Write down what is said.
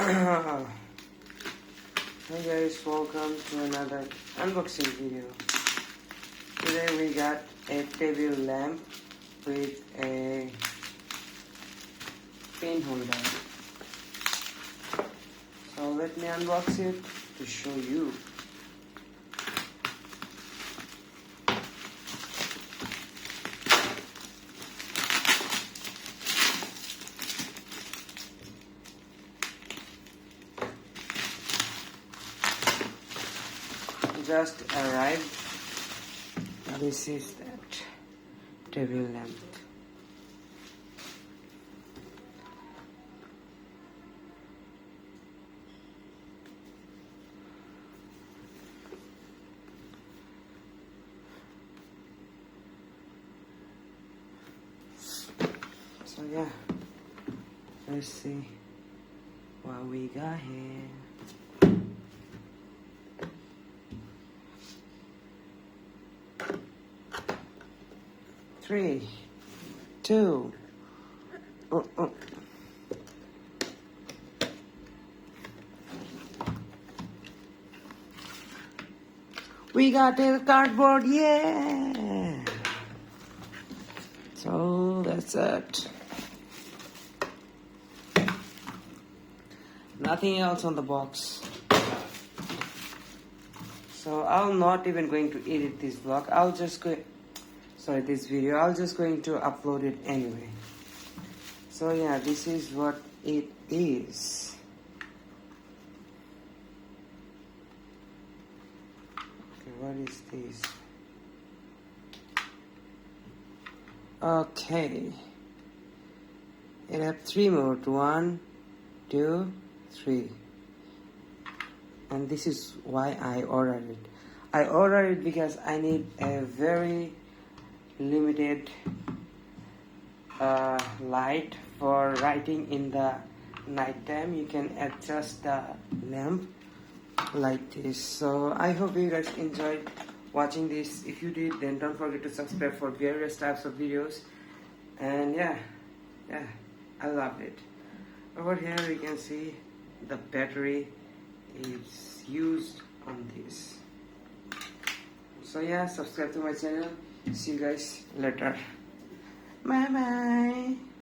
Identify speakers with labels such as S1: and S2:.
S1: Hey guys, welcome to another unboxing video. Today we got a table lamp with a pen holder. So let me unbox it to show you. Just arrived. This is that table lamp. So yeah, let's see what we got here. 3, 2, We got a cardboard, yeah! So that's it. Nothing else on the box. So I'm not even going to edit this vlog. This video. I'll just going to upload it anyway. So yeah, this is what it is. Okay, what is this? Okay. It have 3 modes. 1, 2, 3. And this is why I ordered it. I ordered it because I need a very limited light for writing in the night time. You can adjust the lamp like this. So I hope you guys enjoyed watching this. If you did, then don't forget to subscribe for various types of videos. And yeah, I loved it. Over here you can see the battery is used on this. So yeah, subscribe to my channel. See you guys later. Bye bye.